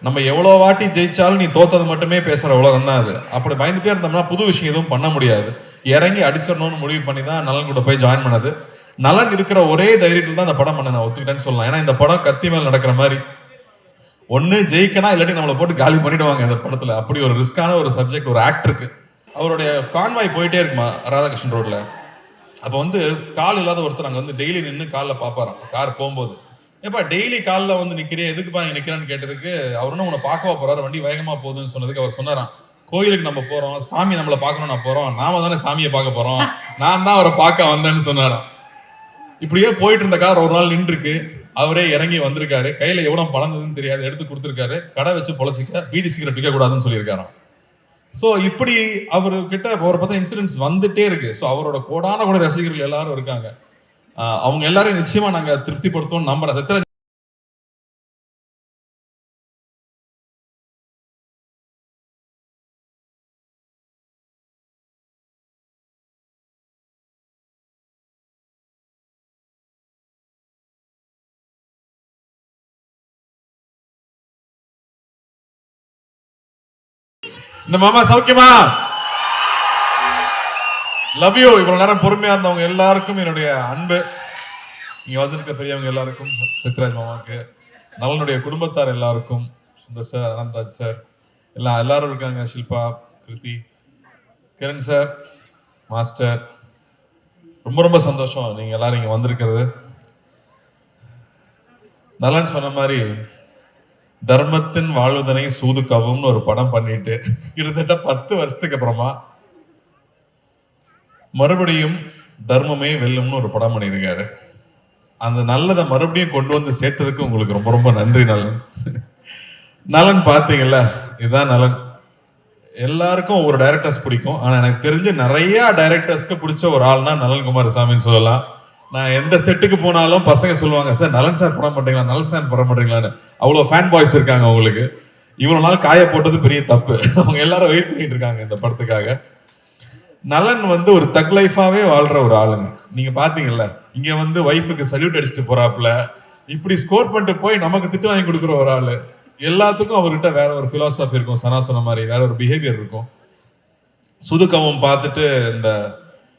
நம்ம எவ்வளோ வாட்டி ஜெயிச்சாலும் நீ தோத்தது மட்டுமே பேசுற உலகம் தான் அது. அப்படி பயந்துட்டே இருந்தோம்னா புது விஷயம் எதுவும் பண்ண முடியாது. இறங்கி அடிச்சிடணும்னு முடிவு பண்ணி தான் நலன் கூட போய் ஜாயின் பண்ணது. நலன் இருக்கிற ஒரே தைரியத்தில் தான் இந்த படம் பண்ண நான் ஒத்துக்கிட்டேன்னு சொல்லலாம். ஏன்னா இந்த படம் கத்தி மேல் நடக்கிற மாதிரி, ஒன்னு ஜெயிக்கனா இல்லாட்டி நம்மளை போட்டு காலி பண்ணிடுவாங்க இந்த படத்துல. அப்படி ஒரு ரிஸ்கான ஒரு சப்ஜெக்ட் ஒரு ஆக்டருக்கு. அவருடைய கான்வாய் போயிட்டே இருக்குமா ராதாகிருஷ்ணன் ரோட்ல. அப்போ வந்து கால் இல்லாத ஒருத்தர் அங்கே வந்து டெய்லி நின்று காலில் பார்ப்பாராம் கார் போகும்போது. ஏப்பா டெய்லி காலில் வந்து நிற்கிறேன், எதுக்குப்பா இங்கே நிற்கிறேன்னு கேட்டதுக்கு அவருன்னு உன்னை பார்க்கவா போறாரு, வண்டி வேகமாக போகுதுன்னு சொன்னதுக்கு அவர் சொன்னாராம், கோயிலுக்கு நம்ம போறோம், சாமி நம்மளை பார்க்கணும், நான் போறோம், நாம தானே சாமியை பார்க்க போறோம், நான் தான் அவரை பார்க்க வந்தேன்னு சொன்னாராம். இப்படியே போயிட்டு இருந்த கார் ஒரு நாள் நின்றுருக்கு. அவரே இறங்கி வந்திருக்காரு, கையில எவ்வளவு பழங்குதுன்னு தெரியாது, எடுத்து கொடுத்துருக்காரு, கடை வச்சு பொழைச்சிக்க, பீடி சிகரெட் விற்க கூடாதுன்னு சொல்லியிருக்காராம். ஸோ இப்படி அவர்கிட்ட அவரை பத்தி இன்சிடென்ட்ஸ் வந்துட்டே இருக்கு. ஸோ அவரோட கோடான கூட ரசிகர்கள் எல்லாரும் இருக்காங்க. அவங்க எல்லாரும் நிச்சயமா நாங்க திருப்திப்படுத்துவோம் நம்புறேன். இந்த மாமா சௌக்கியமா? Love you. இவ்வளவு நேரம் பொறுமையா இருந்தவங்க எல்லாருக்கும் என்னுடைய அன்பு. இங்க வந்திருக்க பெரியவங்க எல்லாருக்கும், சித்ராஜ் மாமாவுக்கு, நலனுடைய குடும்பத்தார் எல்லாருக்கும், சுந்தர் சார், அனந்தராஜ் சார், எல்லாரும் இருக்காங்க, ஷில்பா, கிருத்தி, கிரண் சார், மாஸ்டர், ரொம்ப ரொம்ப சந்தோஷம் நீங்க எல்லாரும் இங்க வந்திருக்கிறது. நலன் சொன்ன மாதிரி தர்மத்தின் வாழ்வதனை சூதுக்கவும் ஒரு படம் பண்ணிட்டு கிட்டத்தட்ட 10 வருஷத்துக்கு அப்புறமா மறுபடியும் தர்மமே வெல்லும்னு ஒரு படம் பண்ணியிருக்காரு. அந்த நல்லதை மறுபடியும் கொண்டு வந்து சேர்த்ததுக்கு உங்களுக்கு ரொம்ப ரொம்ப நன்றி நலன். நலன் பாத்தீங்கல்ல, இதுதான் நலன். எல்லாருக்கும் ஒவ்வொரு டைரக்டர்ஸ் பிடிக்கும். ஆனா எனக்கு தெரிஞ்ச நிறைய டைரக்டர்ஸ்க்கு பிடிச்ச ஒரு ஆள்னா நலன் குமாரசாமின்னு சொல்லலாம். நான் எந்த செட்டுக்கு போனாலும் பசங்க சொல்லுவாங்க, சார் நலன் சார் படம் பண்றீங்களா, நலன் சார் படம் பண்றீங்களான்னு. அவ்வளவு ஃபேன் பாய்ஸ் இருக்காங்க அவங்களுக்கு. இவ்வளவு நாள் காய போட்டது பெரிய தப்பு. அவங்க எல்லாரும் வெயிட் பண்ணிட்டு இருக்காங்க இந்த படத்துக்காக. நலன் வந்து ஒரு தக் லைஃபாவே வாழ்ற ஒரு ஆளுங்க. நீங்க பாத்தீங்கல்ல, இங்க வந்து வைஃபுக்கு சல்யூட் அடிச்சுட்டு போறாப்புல, இப்படி ஸ்கோர் பண்ணிட்டு போய் நமக்கு திட்டு வாங்கி கொடுக்குற ஒரு ஆளு. எல்லாத்துக்கும் அவர்கிட்ட வேற ஒரு பிலாசபி இருக்கும், சனா சொன்ன மாதிரி வேற ஒரு பிஹேவியர் இருக்கும். சுதுக்கவும் பார்த்துட்டு இந்த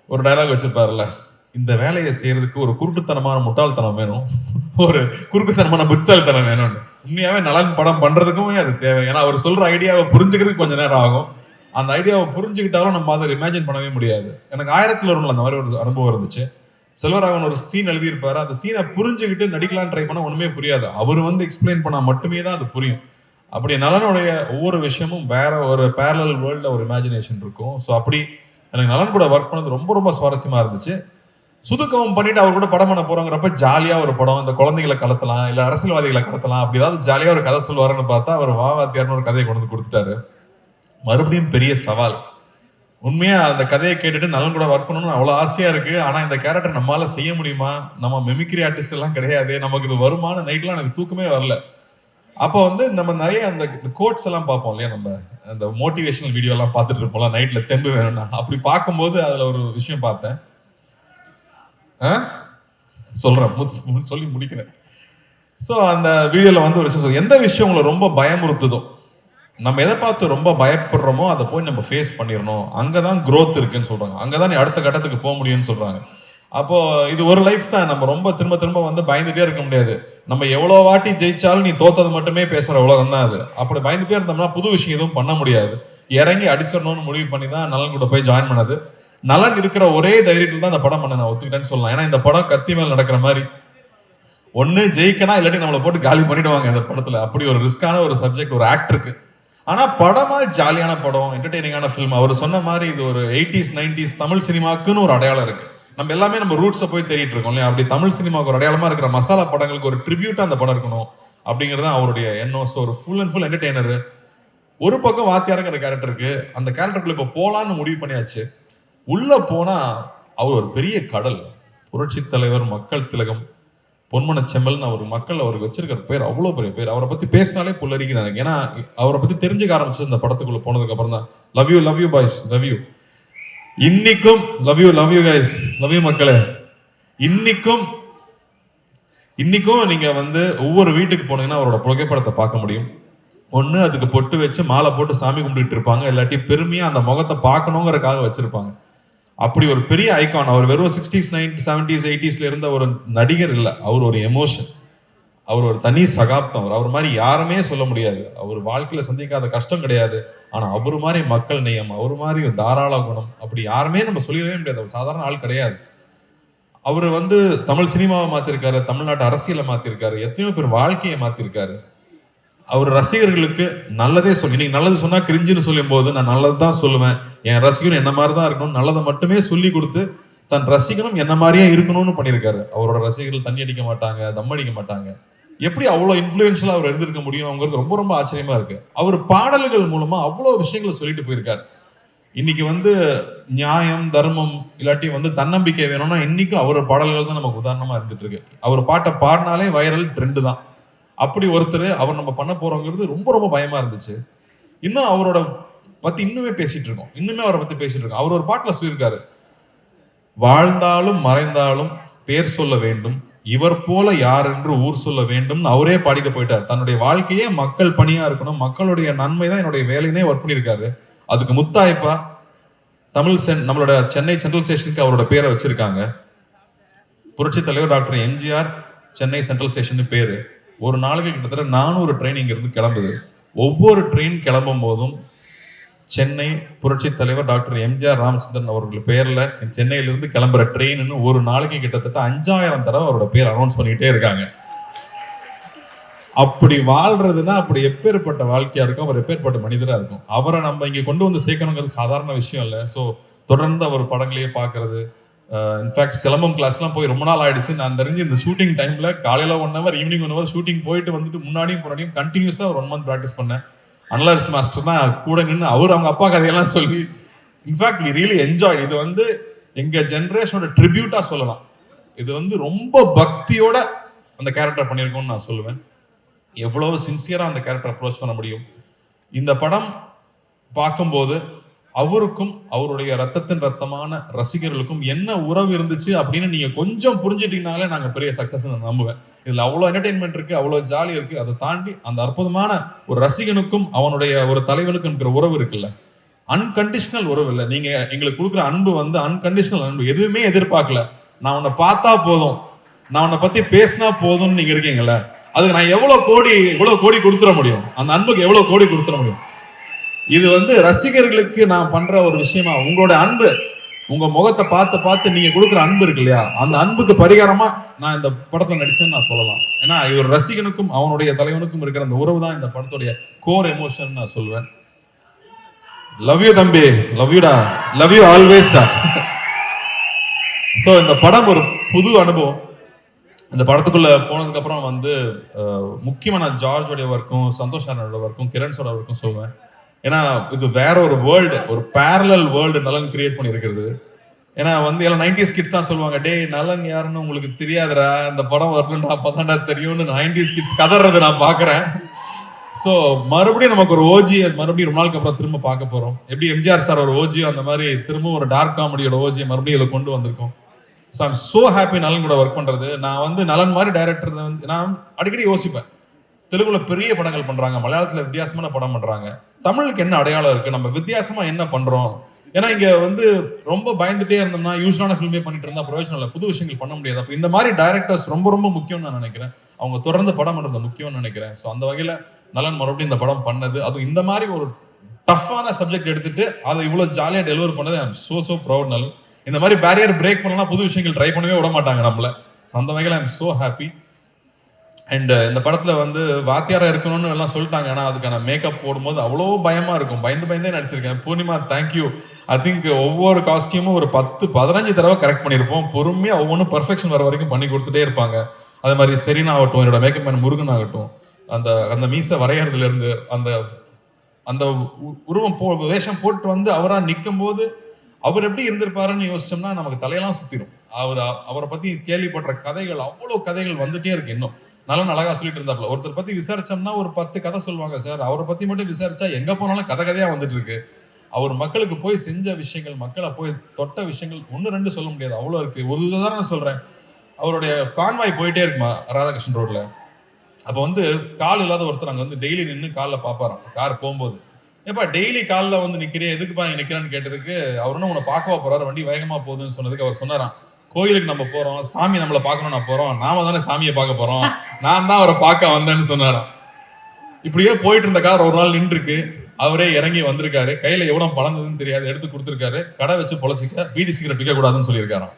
ஒரு டைலாக் வச்சிருப்பாருல்ல, இந்த வேலையை செய்யறதுக்கு ஒரு குருட்டுத்தனமான முட்டாள்தனம் வேணும், ஒரு குறுக்குத்தனமான புத்தாள்தனம் வேணும்னு. உண்மையாவே நலன் படம் பண்றதுக்குமே அது தேவை. ஏன்னா அவர் சொல்ற ஐடியாவை புரிஞ்சுக்கிறதுக்கு கொஞ்சம் நேரம் ஆகும். அந்த ஐடியாவை புரிஞ்சுக்கிட்டாலும் நம்ம அதை இமேஜின் பண்ணவே முடியாது. எனக்கு 1001 அந்த மாதிரி ஒரு அனுபவம் இருந்துச்சு. செல்வராகவன் ஒரு சீன் எழுதியிருப்பாரு, அந்த சீனை புரிஞ்சுக்கிட்டு நடிக்கலான்னு ட்ரை பண்ணா ஒண்ணுமே புரியாது. அவர் வந்து எக்ஸ்பிளைன் பண்ணா மட்டுமே தான் அது புரியும். அப்படி நலனுடைய ஒவ்வொரு விஷயமும் வேற ஒரு பேரலல் வேர்ல்ட்ல ஒரு இமேஜினேஷன் இருக்கும். ஸோ அப்படி எனக்கு நலன் கூட ஒர்க் பண்ணது ரொம்ப ரொம்ப சுவாரஸ்யமா இருந்துச்சு. சுதுக்கவும் பண்ணிட்டு அவர் கூட படம் பண்ண போறோங்கிறப்ப ஜாலியா ஒரு படம், இந்த குழந்தைகளை கடத்தலாம், இல்ல அரசியல்வாதிகளை கடத்தலாம், அப்படி ஏதாவது ஜாலியா ஒரு கதை சொல்லுவாருன்னு பார்த்தா அவர் வாத்தியார்னு ஒரு கதையை கொண்டு வந்து கொடுத்துட்டாரு. மறுபடியும் பெரிய சவால். உண்மையா அந்த கதையை கேட்டுட்டு நலன் கூட ஒர்க் பண்ணணும்னு அவ்வளவு ஆசையா இருக்கு. ஆனா இந்த கேரக்டர் நம்மளால செய்ய முடியுமா, நம்ம மெமிக்ரி ஆர்டிஸ்ட் எல்லாம் கிடையாது, நமக்கு இது வருமான நைட்லாம் எனக்கு தூக்கமே வரல. அப்போ வந்து நம்ம நிறைய அந்த கோட்ஸ் எல்லாம் பார்ப்போம் இல்லையா, நம்ம அந்த மோட்டிவேஷனல் வீடியோ எல்லாம் பார்த்துட்டு இருப்போம்ல நைட்ல தெம்பு வேணும்னா. அப்படி பார்க்கும்போது அதுல ஒரு விஷயம் பார்த்தேன். சொல்றேன், சொல்லி முடிக்கிறேன். சோ அந்த வீடியோல வந்து ஒரு விஷயம், எந்த விஷயம் உங்களை ரொம்ப பயமுறுத்துதோ, நம்ம எதை பார்த்து ரொம்ப பயப்படுறோமோ அதை போய் நம்ம ஃபேஸ் பண்ணிடணும், அங்கதான் growth இருக்குன்னு சொல்றாங்க, அங்கதான் நீ அடுத்த கட்டத்துக்கு போக முடியும்னு சொல்றாங்க. அப்போ இது ஒரு லைஃப் தான், நம்ம ரொம்ப திரும்ப திரும்ப வந்து பயந்துட்டே இருக்க முடியாது. நம்ம எவ்வளவு வாட்டி ஜெயிச்சாலும் நீ தோத்தது மட்டுமே பேசுற உலகம் தான் அது. அப்படி பயந்துட்டே இருந்தோம்னா புது விஷயம் எதுவும் பண்ண முடியாது. இறங்கி அடிச்சிடணும்னு முடிவு பண்ணி தான் நலன் கூட போய் ஜாயின் பண்ணது. நலன் இருக்கிற ஒரே தைரியத்தில் தான் இந்த படம் பண்ண நான் ஒத்துக்கிட்டேன்னு சொல்லலாம். ஏன்னா இந்த படம் கத்தி மேல் நடக்கிற மாதிரி, ஒன்னு ஜெயிக்கனா இல்லாட்டி நம்மளை போட்டு காலி பண்ணிடுவாங்க இந்த படத்துல. அப்படி ஒரு ரிஸ்கான ஒரு சப்ஜெக்ட் ஒரு ஆக்டருக்கு. ஆனா படமா ஜாலியான படம், என்டர்டெய்னிங்கான ஃபிலிம். அவர் சொன்ன மாதிரி இது ஒரு 80s 90s தமிழ் சினிமாக்குன்னு ஒரு அடையாளம் இருக்கு. நம்ம எல்லாமே நம்ம ரூட்ஸை போய் தேடிட்டு இருக்கோம் இல்லையா, அப்படி தமிழ் சினிமாவுக்கு ஒரு அடையாளமா இருக்கிற மசாலா படங்களுக்கு ஒரு ட்ரிபியூட்டா அந்த படம் இருக்கணும் அப்படிங்கிறது அவருடைய எண்ணம். ஸோ ஒரு ஃபுல் அண்ட் ஃபுல் என்டர்டெய்னர். ஒரு பக்கம் வாத்தியாருங்கிற கேரக்டருக்கு, அந்த கேரக்டருக்குள்ள இப்போ போலான்னு முடிவு பண்ணியாச்சு. உள்ள போனா அவர் ஒரு பெரிய கடல், புரட்சி தலைவர், மக்கள் திலகம், பொன்மன செம்மல்னு அவர் மக்கள் அவருக்கு வச்சிருக்கிற பேர் அவ்வளவு பெரிய பேர். அவரை பத்தி பேசினாலே புல்லரிக்குது எனக்கு. ஏன்னா அவரை பத்தி தெரிஞ்சுக்க ஆரம்பிச்சது இந்த படத்துக்குள்ள போனதுக்கு அப்புறம் தான். Love you boys, love you. இன்னைக்கும் love you guys, love you மக்களே. இன்னைக்கும் நீங்க வந்து ஒவ்வொரு வீட்டுக்கு போனீங்கன்னா அவரோட புகைப்படத்தை பார்க்க முடியும். ஒண்ணு அதுக்கு பொட்டு வச்சு மாலை போட்டு சாமி கும்பிட்டு இருப்பாங்க, இல்லாட்டி பெருமையா அந்த முகத்தை பார்க்கணுங்கிறதுக்காக வச்சிருப்பாங்க. அப்படி ஒரு பெரிய ஐகான். அவர் வெறும் 60s 90s 70s 80sல இருந்த ஒரு நடிகர் இல்ல, அவர் ஒரு எமோஷன், அவர் ஒரு தனி சகாப்தம். அவர் மாதிரி யாருமே சொல்ல முடியாது. அவர் வாழ்க்கையில சந்திக்காத கஷ்டம் கிடையாது. ஆனா அவரு மாதிரி மக்கள் நேயம், அவரு மாதிரி தாராள குணம் அப்படி யாருமே நம்ம சொல்லிடவே முடியாது. அவர் சாதாரண ஆள் கிடையாது. அவர் வந்து தமிழ் சினிமாவை மாத்திருக்காரு, தமிழ்நாட்டு அரசியலை மாத்திருக்காரு, எத்தனையோ பேர் வாழ்க்கையை மாத்திருக்காரு. அவர் ரசிகர்களுக்கு நல்லதே சொல்லி, நீங்க நல்லது சொன்னா கிரிஞ்சுன்னு சொல்லும் போது நான் நல்லதுதான் சொல்லுவேன், என் ரசிகனும் என்ன மாதிரிதான் இருக்கணும், நல்லதை மட்டுமே சொல்லி கொடுத்து தன் ரசிகனும் என்ன மாதிரியே இருக்கணும்னு பண்ணியிருக்காரு. அவரோட ரசிகர்கள் தண்ணி அடிக்க மாட்டாங்க, தம் அடிக்க மாட்டாங்க. எப்படி அவ்வளவு இன்ஃபுளுன்ஷியலா அவர் இருந்திருக்க முடியும்ங்கிறது ரொம்ப ரொம்ப ஆச்சரியமா இருக்கு. அவர் பாடல்கள் மூலமா அவ்வளவு விஷயங்களை சொல்லிட்டு போயிருக்காரு. இன்னைக்கு வந்து நியாயம் தர்மம் இல்லாட்டி வந்து தன்னம்பிக்கை வேணும்னா இன்னைக்கும் அவரோட பாடல்கள் தான் நமக்கு உதாரணமா இருந்துட்டு இருக்கு. அவர் பாட்டை பாடினாலே வைரல் ட்ரெண்ட் தான். அப்படி ஒருத்தர் அவர் நம்ம பண்ண போறோங்கிறது ரொம்ப ரொம்ப பயமா இருந்துச்சு. இன்னும் அவரோட பத்தி இன்னுமே பேசிட்டு இருக்கோம், இன்னுமே அவரை பத்தி பேசிட்டு இருக்கோம். அவர் ஒரு பாட்டுல சொல்லியிருக்காரு, வாழ்ந்தாலும் மறைந்தாலும் பேர் சொல்ல வேண்டும், இவர் போல யார் என்று ஊர் சொல்ல வேண்டும் அவரே பாடிட்டு போயிட்டார். தன்னுடைய வாழ்க்கையே மக்கள் பணியா இருக்கணும், மக்களுடைய நன்மை தான் என்னுடைய வேலையினே ஒர்க் பண்ணியிருக்காரு. அதுக்கு முத்தாய்ப்பா நம்மளோட சென்னை சென்ட்ரல் ஸ்டேஷனுக்கு அவரோட பேரை வச்சிருக்காங்க. புரட்சி தலைவர் doctor MGR Chennai central station பேரு. ஒரு நாளைக்கு கிட்டத்தட்ட 400 ட்ரெயின் இங்க இருந்து கிளம்புது. ஒவ்வொரு ட்ரெயின் கிளம்பும் போதும் சென்னை புரட்சி தலைவர் டாக்டர் எம்ஜிஆர் ராமச்சந்திரன் அவர்கள் பேர்ல சென்னையிலிருந்து கிளம்புற ட்ரெயின்னு ஒரு நாளைக்கு கிட்டத்தட்ட 5000 தடவை அவரோட பேர் அனௌன்ஸ் பண்ணிட்டே இருக்காங்க. அப்படி வாழ்றதுன்னா அப்படி எப்பேற்பட்ட வாழ்க்கையா இருக்கும், அவர் எப்பேற்பட்ட மனிதரா இருக்கும். அவரை நம்ம இங்க கொண்டு வந்து சேர்க்கணுங்கிறது சாதாரண விஷயம் இல்லை. ஸோ தொடர்ந்து அவர் படங்களையே பார்க்கறது, இன்ஃபேக்ட் சிலம்பம் கிளாஸ்லாம் போய் ரொம்ப நாள் ஆயிடுச்சு. நான் தெரிஞ்சு இந்த ஷூட்டிங் டைம்ல காலையில 1 hour ஈவினிங் 1 hour ஷூட்டிங் போயிட்டு வந்துட்டு முன்னாடியும் கண்டினியூஸா ஒரு 1 month ப்ராக்டிஸ் பண்ணேன். அனலர்ஸ் மாஸ்டர் தான் கூட நின்று அவர் அவங்க அப்பா கதையெல்லாம் சொல்லி, இன்ஃபேக்ட் வி ரியலி என்ஜாய். இது வந்து எங்க ஜென்ரேஷனோட ட்ரிபியூட்டா சொல்லலாம். இது வந்து ரொம்ப பக்தியோட அந்த கேரக்டர் பண்ணியிருக்கோம்னு நான் சொல்லுவேன். எவ்வளவு சின்சியரா அந்த கேரக்டர் அப்ரோச் பண்ண முடியும். இந்த படம் பார்க்கும்போது அவருக்கும் அவருடைய ரத்தத்தின் ரத்தமான ரசிகர்களுக்கும் என்ன உறவு இருந்துச்சு அப்படின்னு நீங்க கொஞ்சம் புரிஞ்சுட்டீங்கனாலே நாங்க பெரிய சக்சஸ் நம்புவேன். இதுல அவ்வளவு என்டர்டைன்மெண்ட் இருக்கு, அவ்வளவு ஜாலி இருக்கு. அதை தாண்டி அந்த அற்புதமான ஒரு ரசிகனுக்கும் அவனுடைய ஒரு தலைவனுக்கும் இருக்கிற உறவு இருக்குல்ல, அன்கண்டிஷனல் உறவு இல்லை. நீங்க எங்களுக்கு கொடுக்குற அன்பு வந்து அன்கண்டிஷனல் அன்பு. எதுவுமே எதிர்பார்க்கல, நான் உன்னை பார்த்தா போதும், நான் உன்னை பத்தி பேசினா போதும்னு நீங்க இருக்கீங்கல்ல, அதுக்கு நான் எவ்வளவு கோடி கொடுத்துட முடியும், அந்த அன்புக்கு எவ்வளவு கோடி கொடுத்துட முடியும். இது வந்து ரசிகர்களுக்கு நான் பண்ற ஒரு விஷயமா, உங்களோட அன்பு, உங்க முகத்தை பார்த்து பார்த்து நீங்க கொடுக்குற அன்பு இருக்கு இல்லையா, அந்த அன்புக்கு பரிகாரமா நான் இந்த படத்துல நடிச்சேன்னு நான் சொல்லலாம். ஏன்னா இது ஒரு ரசிகனுக்கும் அவனுடைய தலைவனுக்கும் இருக்கிற அந்த உறவு தான் இந்த படத்துடைய கோர் எமோஷன் நான் சொல்லுவேன். லவ் யூ தம்பி, லவ் யூடா, லவ் யூ ஆல்வேஸ் டா. சோ இந்த படம் ஒரு புது அனுபவம். இந்த படத்துக்குள்ள போனதுக்கு அப்புறம் வந்து முக்கியமா நான் ஜார்ஜோடைய ஒர்க்கும் சந்தோஷ் நாராயணோட ஒர்க்கும் கிரண்ஸோட ஒர்க்கும் சொல்லுவேன். ஏன்னா இது வேற ஒரு வேர்ல்டு, ஒரு பேரலல் வேர்ல்டு நலன் கிரியேட் பண்ணி இருக்கிறது. ஏன்னா வந்து எல்லாம் 90s கிட்ஸ் தான் சொல்லுவாங்க, டே நலன் யாருன்னு உங்களுக்கு தெரியாதுடா, இந்த படம் வரலண்டா அப்பதான்டா தெரியும்னு 90s கிட்ஸ் கதறது நான் பாக்குறேன். ஸோ மறுபடியும் நமக்கு ஒரு ஓஜி மறுபடியும் ரொம்ப நாளுக்கு அப்புறம் திரும்ப பார்க்க போறோம். எப்படி எம்ஜிஆர் சார் ஒரு ஓஜியோ அந்த மாதிரி திரும்ப ஒரு டார்க் காமெடியோட ஓஜியை மறுபடியும் இதில் கொண்டு வந்திருக்கோம். ஸோ ஐம் சோ ஹாப்பி நலன் கூட ஒர்க் பண்றது. நான் வந்து நலன் மாதிரி டைரக்டர் வந்து நான் அடிக்கடி யோசிப்பேன், தெலுங்குல பெரிய படங்கள் பண்றாங்க, மலையாளத்துல வித்தியாசமான படம் பண்றாங்க, தமிழுக்கு என்ன அடையாளம் இருக்கு, நம்ம வித்தியாசமா என்ன பண்றோம். ஏன்னா இங்க வந்து ரொம்ப பயந்துட்டே இருந்தோம்னா யூஸ்வலான ஃபில்மே பண்ணிட்டு இருந்தா பிரயோஜனம் இல்லை, புது விஷயங்கள் பண்ண முடியாது. அப்போ இந்த மாதிரி டைரக்டர்ஸ் ரொம்ப ரொம்ப முக்கியம்னு நான் நினைக்கிறேன். அவங்க தொடர்ந்து படம் பண்றது முக்கியம்னு நினைக்கிறேன். ஸோ அந்த வகையில நலன் மறுபடியும் இந்த படம் பண்ணது, அதுவும் இந்த மாதிரி ஒரு டஃப்பான சப்ஜெக்ட் எடுத்துட்டு அதை இவ்வளவு ஜாலியா டெலிவர் பண்ணது ஐ அம் சோ ப்ரௌட். நலன் இந்த மாதிரி பேரியர் பிரேக் பண்ணலாம், புது விஷயங்கள் ட்ரை பண்ணவே விட மாட்டாங்க நம்மள. அந்த வகையில் I am so happy. And இந்த படத்துல வந்து வாத்தியாரா இருக்கணும்னு எல்லாம் சொல்லிட்டாங்க. ஆனா அதுக்கான மேக்கப் போடும்போது அவ்வளோ பயமா இருக்கும், பயந்தே நடிச்சிருக்கேன். பூர்ணிமா தேங்க்யூ. ஐ திங்க் ஒவ்வொரு காஸ்டியூமும் ஒரு 10-15 தடவை கரெக்ட் பண்ணியிருப்போம். பொறுமையா ஒவ்வொன்றும் பர்ஃபெக்ஷன் வர வரைக்கும் பண்ணி கொடுத்துட்டே இருப்பாங்க. அதே மாதிரி செரீனா ஆகட்டும், என்னோட மேக்கப் மேன் முருகன் ஆகட்டும், அந்த மீசை வரையறதுல இருந்து அந்த உருவம் வேஷம் போட்டு வந்து அவரா நிற்கும் போது அவர் எப்படி இருந்திருப்பாருன்னு யோசிச்சோம்னா நமக்கு தலையெல்லாம் சுத்திரும். அவரை பத்தி கேள்விப்படுற கதைகள், அவ்வளவு கதைகள் வந்துட்டே இருக்கு. இன்னும் நல்லா அழகா சொல்லிட்டு இருந்தாப்புல. ஒருத்தர் பத்தி விசாரிச்சோம்னா ஒரு 10 கதை சொல்லுவாங்க சார், அவரை பத்தி மட்டும் விசாரிச்சா எங்க போனாலும் கதையா வந்துட்டு இருக்கு. அவர் மக்களுக்கு போய் செஞ்ச விஷயங்கள், மக்களை போய் தொட்ட விஷயங்கள் 1-2 சொல்ல முடியாது, அவ்வளவு இருக்கு. ஒரு உதாரணம் சொல்றேன், அவருடைய கான்வாய் போயிட்டே இருக்குமா ராதாகிருஷ்ணன் ரோட்ல, அப்போ வந்து கால் இல்லாத ஒருத்தர் அங்கே வந்து டெய்லி நின்று காலில் பார்ப்பாராம் கார் போகும்போது. ஏப்பா டெய்லி காலில் வந்து நிற்கிறேன், எதுக்குப்பா இங்கே நிற்கிறான்னு கேட்டதுக்கு அவர் ஒன்றும் உன்னை பார்க்கவா போறாரு, வண்டி வேகமாக போகுதுன்னு சொன்னதுக்கு அவர் சொன்னாராம், கோயிலுக்கு நம்ம போகிறோம், சாமி நம்மளை பார்க்கணும், நான் போகிறோம், நாம தானே சாமியை பார்க்க போகிறோம், நான் தான் அவரை பார்க்க வந்தேன்னு சொன்னாராம். இப்படியே போயிட்டு இருந்த கார் ஒரு நாள் நின்றுருக்கு. அவரே இறங்கி வந்திருக்காரு, கையில் எவ்வளோ பழந்ததுன்னு தெரியாது, எடுத்து கொடுத்துருக்காரு, கடை வச்சு பொழைச்சிக்க, பீடி சிகரெட் விற்க கூடாதுன்னு சொல்லியிருக்காராம்.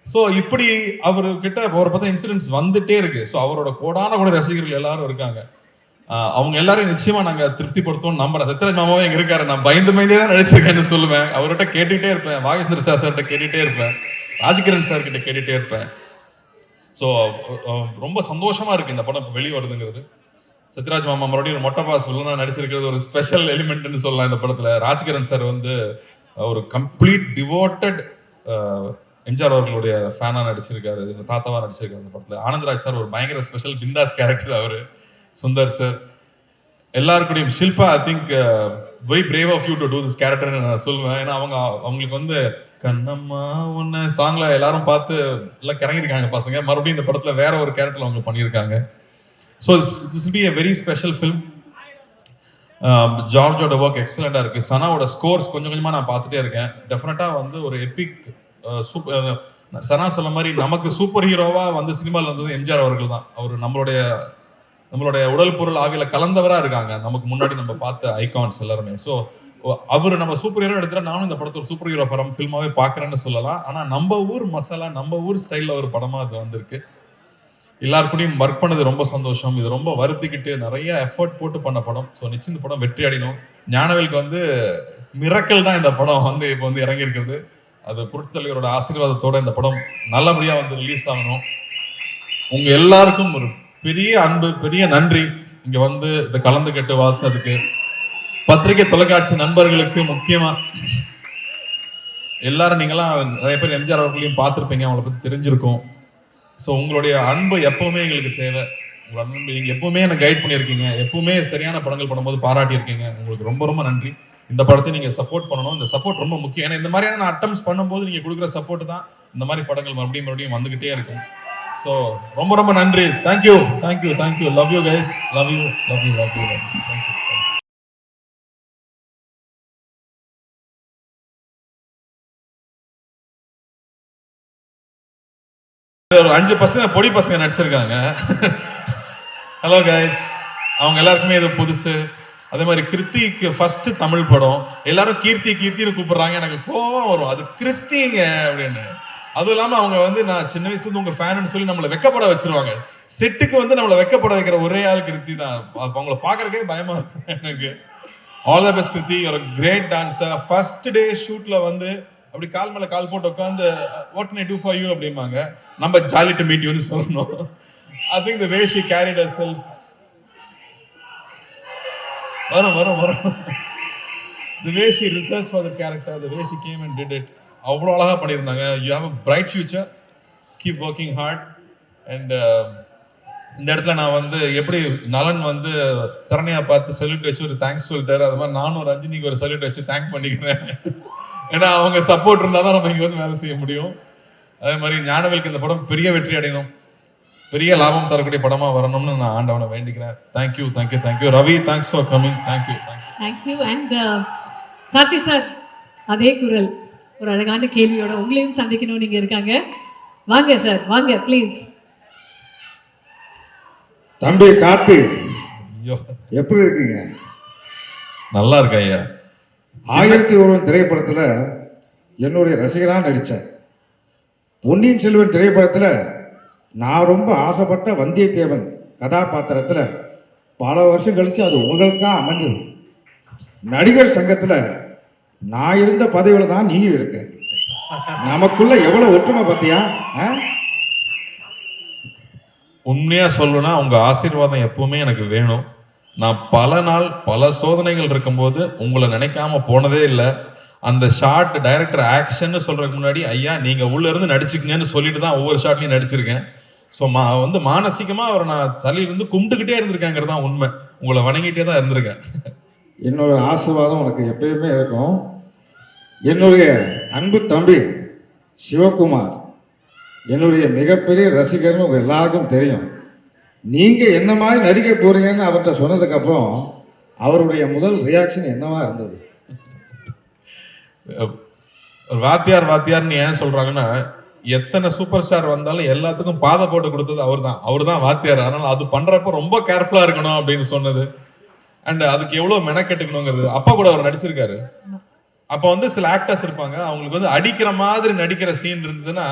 ஸோ இப்படி அவர்கிட்ட அவரை பார்த்தா இன்சிடென்ட்ஸ் வந்துட்டே இருக்கு. ஸோ அவரோட கோடான கூட ரசிகர்கள் எல்லாரும் இருக்காங்க. அவங்க எல்லாரும் நிச்சயமா நாங்க திருப்திப்படுத்துவோம் நம்புறேன். சத்யராஜ் மாமாவே இங்க இருக்காரு, நான் பயந்தே தான் நடிச்சிருக்கேன்னு சொல்லுவேன். அவர்கிட்ட கேட்டுட்டே இருப்பேன், வாகேஸ்வர சார்கிட்ட கேட்டுட்டே இருப்பேன், ராஜ்கிரண் சார் கிட்ட கேட்டுட்டே இருப்பேன். ஸோ ரொம்ப சந்தோஷமா இருக்கு இந்த படம் வெளியே வருதுங்கிறது. சத்யராஜ் மாமா மறுபடியும் மொட்டை பாஸ் வில்லனா நடிச்சிருக்கிறது ஒரு ஸ்பெஷல் எலிமெண்ட்னு சொல்லலாம் இந்த படத்துல. ராஜ்கிரண் சார் வந்து ஒரு கம்ப்ளீட் டிவோட்டட் எம்ஜிஆர் அவர்களுடைய ஃபேனா நடிச்சிருக்காரு, தாத்தாவா நடிச்சிருக்காரு இந்த படத்துல. ஆனந்த்ராஜ் சார் ஒரு பயங்கர ஸ்பெஷல் பிந்தாஸ் கேரக்டர் அவரு. சுந்தர் சார் எல்லாருக்கூடையும். Shilpa I think very brave of you to do this character நான் சொல்லுவேன். ஏன்னா அவங்களுக்கு வந்து கண்ணம்மா ஒன்னு சாங்ல எல்லாரும் பார்த்து எல்லாம் கிறங்கிருக்காங்க பசங்க. மறுபடியும் இந்த படத்துல வேற ஒரு கேரக்டர் அவங்க பண்ணியிருக்காங்க. So this will be a very special film. ஜார்ஜோட ஒர்க் எக்ஸலண்டா இருக்கு. சனாவோட ஸ்கோர்ஸ் கொஞ்சம் கொஞ்சமா நான் பார்த்துட்டே இருக்கேன். டெஃபினட்டா வந்து ஒரு எபிக் சனா சொல்ல மாதிரி நமக்கு சூப்பர் ஹீரோவா வந்து சினிமாவில் வந்தது எம்ஜிஆர் அவர்கள் தான். அவர் நம்மளுடைய உடல் பொருள் ஆவியில கலந்தவரா இருக்காங்க நமக்கு முன்னாடி நம்ம பார்த்த ஐகான்ஸ் எல்லாருமே. ஸோ அவரு நம்ம சூப்பர் ஹீரோ எடுத்துட்டா நானும் இந்த படத்தை ஒரு சூப்பர் ஹீரோ படம் ஃபில்மாவே பாக்குறேன்னு சொல்லலாம். ஆனா நம்ம ஊர் மசாலா, நம்ம ஊர் ஸ்டைல்ல ஒரு படமா அது வந்திருக்கு. எல்லாருக்கூடையும் ஒர்க் பண்ணது ரொம்ப சந்தோஷம். இது ரொம்ப வருத்திக்கிட்டு நிறைய எஃபர்ட் போட்டு பண்ண படம். ஸோ நிச்சயம் இந்த படம் வெற்றி அடையணும். ஞானவேலுக்கு வந்து மிரக்கல் தான் இந்த படம் வந்து இப்போ வந்து இறங்கி இருக்கிறது. அது புரட்சி தலைவரோட ஆசீர்வாதத்தோட இந்த படம் நல்லபடியா வந்து ரிலீஸ் ஆகணும். உங்க எல்லாருக்கும் ஒரு பெரிய அன்பு, பெரிய நன்றி இங்க வந்து இதை கலந்துக்கிட்டு வாழ்த்துனதுக்கு. பத்திரிகை தொலைக்காட்சி நண்பர்களுக்கு முக்கியமா எல்லாரும் நீங்களாம் நிறைய பேர் எம்ஜிஆர் அவர்களையும் பார்த்துருப்பீங்க, அவங்களை பத்தி தெரிஞ்சிருக்கும். ஸோ உங்களுடைய அன்பு எப்பவுமே எங்களுக்கு தேவை. உங்களோட அன்பு நீங்க எப்பவுமே எனக்கு கைட் பண்ணியிருக்கீங்க, எப்பவுமே சரியான படங்கள் பண்ணும்போது பாராட்டி இருக்கீங்க. உங்களுக்கு ரொம்ப ரொம்ப நன்றி. இந்த படத்தை நீங்க சப்போர்ட் பண்ணணும். இந்த சப்போர்ட் ரொம்ப முக்கியம். ஏன்னா இந்த மாதிரியான அட்டம்ஸ் பண்ணும்போது நீங்க கொடுக்குற சப்போர்ட் தான் இந்த மாதிரி படங்கள் மறுபடியும் வந்துகிட்டே இருக்கும். ஸோ ரொம்ப ரொம்ப நன்றி. Thank you thank you thank you. Love you guys. Love you love you love you love you. Thank you. ஒரு 5 பசங்க பொடி பசங்க நடிச்சிருக்காங்க. Hello guys. அவங்க எல்லாருக்குமே இது புதுசு. அதே மாதிரி கிருத்திக்கு ஃபர்ஸ்ட் தமிழ் படம். எல்லாரும் கீர்த்தின்னு கூப்பிடுறாங்க, எனக்கு கோவம் வரும். அது கிருத்திங்க அப்படின்னு. அதுவும் இல்லாம அவங்க வந்து நான் சின்ன வயசுல இருந்து உங்க ஃபேன்னு சொல்லி நம்மளை வெக்கப்பட வச்சிருவாங்க. செட்டுக்கு வந்து நம்மளை வெக்கப்பட வைக்கிற ஒரே ஆள் கிருத்தி தான். அவங்கள பாக்குறதுக்கே பயமா இருக்கு எனக்கு. ஆல் தி பெஸ்ட் கிருத்தி, ஒரு கிரேட் டான்ஸர். ஃபர்ஸ்ட் டே ஷூட்ல வந்து அப்படி கால் மேல கால் போட்டு உட்காந்து what can I do for you அப்படிம்பாங்க. நம்ம ஜாலி டு மீட் யூன்னு சொல்லணும். I think the way she carried herself. வரும் the way she research for the character, the way she came and did it. அவ்வளோ அழகா பண்ணியிருந்தாங்க. You have a bright future, keep working hard. And இந்த இடத்துல நான் வந்து எப்படி நலன் வந்து சரண்யா பார்த்து சல்யூட் வச்சு ஒரு தேங்க்ஸ் சொல்லிட்டாரு, அது மாதிரி நானும் ரஞ்சினிக்கு ஒரு சல்யூட் வச்சு தேங்க் பண்ணிக்கிறேன். ஏன்னா அவங்க சப்போர்ட் இருந்தால் தான் நம்ம இங்கே வந்து வேலை செய்ய முடியும். அதே மாதிரி ஞானவேலுக்கு இந்த படம் பெரிய வெற்றி அடையணும், பெரிய லாபம் தரக்கூடிய படமா வரணும்னு நான் ஆண்டவனை வேண்டிக்கிறேன். Thank you thank you thank you. Ravi, thanks for coming. Thank you thank you. And Karthi sir அதே குரல் ஒரு அழகான கேள்வியோட உங்களையும் சந்திக்கணும் நீங்க இருக்காங்க. வாங்க சார், வாங்க ப்ளீஸ். தம்பி கார்த்தி, எப்படி இருக்கீங்க? நல்லா இருக்க ஐயா. 1001 திரைப்படத்துல என்னுடைய ரசிகரா நடிச்சேன். பொன்னியின் செல்வன் திரைப்படத்துல நான் ரொம்ப ஆசைப்பட்ட வந்தியத்தேவன் கதாபாத்திரத்துல பல வருஷம் கழிச்சு அது உங்களுக்கா அமைஞ்சது. நடிகர் சங்கத்துல நான் இருந்த பதவியில தான் நீ இருக்க. நமக்குள்ள எவ்வளவு ஒற்றுமை பத்தியா? உண்மையா சொல்லணும்னா உங்க ஆசீர்வாதம் எப்பவுமே எனக்கு வேணும். நான் பல நாள் பல சோதனைகள் இருக்கும்போது உங்களை நினைக்காம போனதே இல்லை. அந்த ஷார்ட் டைரக்டர் ஆக்ஷன் சொல்றதுக்கு முன்னாடி ஐயா நீங்க உள்ள இருந்து நடிச்சுக்கங்கன்னு சொல்லிட்டு தான் ஒவ்வொரு ஷாட்லையும் நடிச்சிருக்கேன். ஸோ வந்து மானசீகமா அவரை நான் தலையிலிருந்து கும்பிட்டுக்கிட்டே இருந்திருக்கேங்கிறது தான் உண்மை. உங்களை வணங்கிட்டே தான் இருந்திருக்கேன். என்னோட ஆசீர்வாதம் உனக்கு எப்பயுமே இருக்கும். என்னுடைய அன்பு தம்பி சிவகுமார் என்னுடைய மிகப்பெரிய ரசிகர்னு உங்க எல்லாருக்கும் தெரியும். நீங்கள் என்ன மாதிரி நடிக்க போறீங்கன்னு அவர்கிட்ட சொன்னதுக்கப்புறம் அவருடைய முதல் ரியாக்ஷன் என்னவா இருந்தது? வாத்தியார் வாத்தியார்னு ஏன் சொல்றாங்கன்னா, எத்தனை சூப்பர் ஸ்டார் வந்தாலும் எல்லாத்துக்கும் பாதை போட்டு கொடுத்தது அவர் தான் வாத்தியார். அதனால அது பண்றப்ப ரொம்ப கேர்ஃபுல்லா இருக்கணும் அப்படின்னு சொன்னது. அண்ட் அதுக்கு எவ்வளவு மெனக்கெட்டுக்கணுங்கிறது. அப்பா கூட அவர் நடிச்சிருக்காரு. அப்ப வந்து சில ஆக்டர்ஸ் இருப்பாங்க, அவங்களுக்கு வந்து அடிக்கிற மாதிரி நடிக்கிற சீன் இருந்ததுன்னா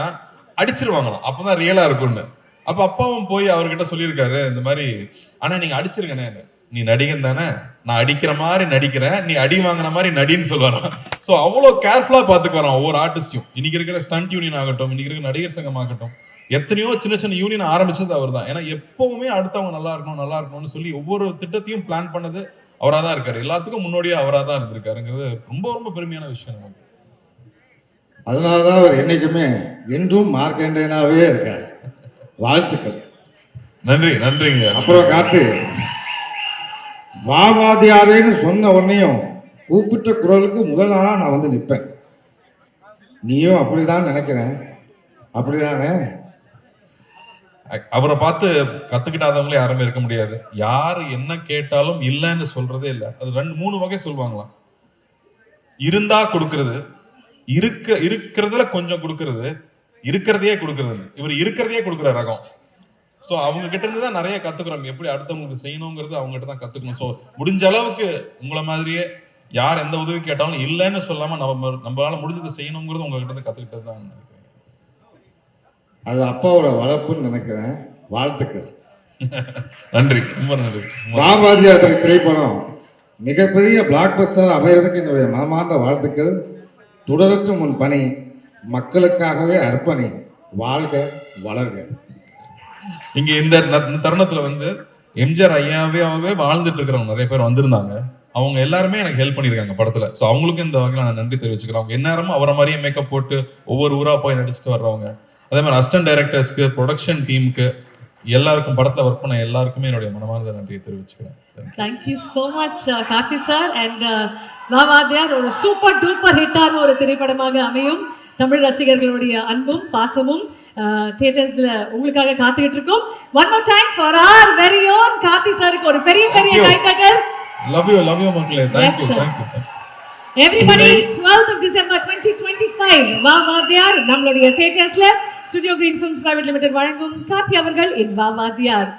அடிச்சிருவாங்களாம், அப்பதான் ரியலா இருக்கும்னு. அப்ப அப்பாவும் போய் அவர்கிட்ட சொல்லியிருக்காரு, இந்த மாதிரி ஆனா நீங்க அடிச்சிருக்கனே, நீ நடிகன் தானே, நான் அடிக்கிற மாதிரி நடிக்கிறேன், நீ அடி வாங்கின மாதிரி நடின்னு சொல்லுவாராம். சோ அவ்வளவு கேர்ஃபுல்லா பாத்துக்கு வரான் ஒவ்வொரு ஆர்டிஸ்டையும். இன்னைக்கு இருக்கிற ஸ்டண்ட் யூனியன் ஆகட்டும், இன்னைக்கு இருக்கிற நடிகர் சங்கம் ஆகட்டும், எத்தனையோ சின்ன சின்ன யூனியன் ஆரம்பிச்சது அவர் தான். ஏன்னா எப்பவுமே அடுத்தவங்க நல்லா இருக்கணும்னு சொல்லி ஒவ்வொரு திட்டத்தையும் பிளான் பண்ணது அவரா தான் இருக்காரு. எல்லாத்துக்கும் முன்னோடியா அவரா தான் இருந்திருக்காருங்கிறது ரொம்ப ரொம்ப பெருமையான விஷயம் நமக்கு. அதனாலதான் அவர் என்னைக்குமே என்றும் மார்க்கண்டேனாவே இருக்கார். வாழ்த்துக்கள். நன்றி, நன்றிங்க. அப்புறம் காத்து வாவாதியாரேன்னு சொன்ன உடனேயும் கூப்பிட்ட குரலுக்கு முதல் நாளா நான் வந்து நிற்பேன். நீயும் அப்படிதான் நினைக்கிறேன், அப்படிதானே? அவரை பார்த்து கத்துக்கிட்டாதவங்களே யாருமே இருக்க முடியாது. யாரு என்ன கேட்டாலும் இல்லைன்னு சொல்றதே இல்லை. அது 2-3 வகை சொல்லுவாங்களாம். இருந்தா கொடுக்கறது, இருக்கிறதுல கொஞ்சம் கொடுக்கறது, இருக்கிறதையே கொடுக்கறது. இவர் இருக்கிறதையே கொடுக்குற ரகம். சோ அவங்க கிட்ட இருந்து தான் நிறைய கத்துக்கிறோம். எப்படி அடுத்தவங்களுக்கு செய்யணுங்கிறது அவங்க கிட்ட தான் கத்துக்கணும். சோ முடிஞ்ச அளவுக்கு உங்களை மாதிரியே யார் எந்த உதவி கேட்டாலும் இல்லைன்னு சொல்லாம நம்மளால முடிஞ்சதை செய்யணுங்கிறது உங்ககிட்ட இருந்து கத்துக்கிட்டது தான் நினைக்கிறேன். அது அப்பாவோட வளர்ப்புன்னு நினைக்கிறேன். வாழ்த்துக்கள். நன்றி, ரொம்ப நன்றி. வாவாதியார் திரைப்படம் மிகப்பெரிய பிளாக் பஸ்டர் அமைகிறதுக்கு என்னுடைய மனமார்ந்த வாழ்த்துக்கள். தொடரட்டும் உன் பணி, மக்களுக்காகவே அர்ப்பணி, வாழ்க வளர்க. இங்க இந்த தருணத்துல வந்து எம்ஜிஆர் ஐயாவே வாழ்ந்துட்டு இருக்கிறவங்க நிறைய பேர் வந்திருந்தாங்க. அவங்க எல்லாருமே எனக்கு ஹெல்ப் பண்ணிருக்காங்க படத்துல. சோ அவங்களுக்கும் இந்த வகையில நான் நன்றி தெரிவிச்சுக்கிறேன். அவங்க எந்நேரமும் அவரை மாதிரியே மேக்கப் போட்டு ஒவ்வொரு ஊரா போய் நடிச்சுட்டு வர்றவங்க. அதே மாதிரி அசிஸ்டன்ட் டைரக்டர்ஸ்க்கு, ப்ரொடக்ஷன் டீமுக்கு, எல்லாருக்கும் படத்துல ஒர்க் பண்ண எல்லாருக்குமே என்னுடைய மனமார்ந்த நன்றியை தெரிவிச்சுக்கிறேன். Thank you so much Karthi sir. And Vaavaathiyaar ஒரு சூப்பர் டூப்பர் ஹிட்டான ஒரு திரைப்படமாக அமையும். தமிழ் ரசிகர்களுடைய அன்பும் பாசமும் தியேட்டர்ஸ்ல உங்களுக்காக காத்துக்கிட்டு இருக்கோம். One more time for our very own Karthi சாருக்கு ஒரு பெரிய பெரிய கைத்தட்டல். லவ் யூ மக்களே. Thank you. Everybody, 12th of December 2025 Vaavaathiyaar நம்மளுடைய தியேட்டர்ஸ்ல studio green films private limited வழங்கும் கார்த்தி அவர்கள் இன் வாவாதியார்.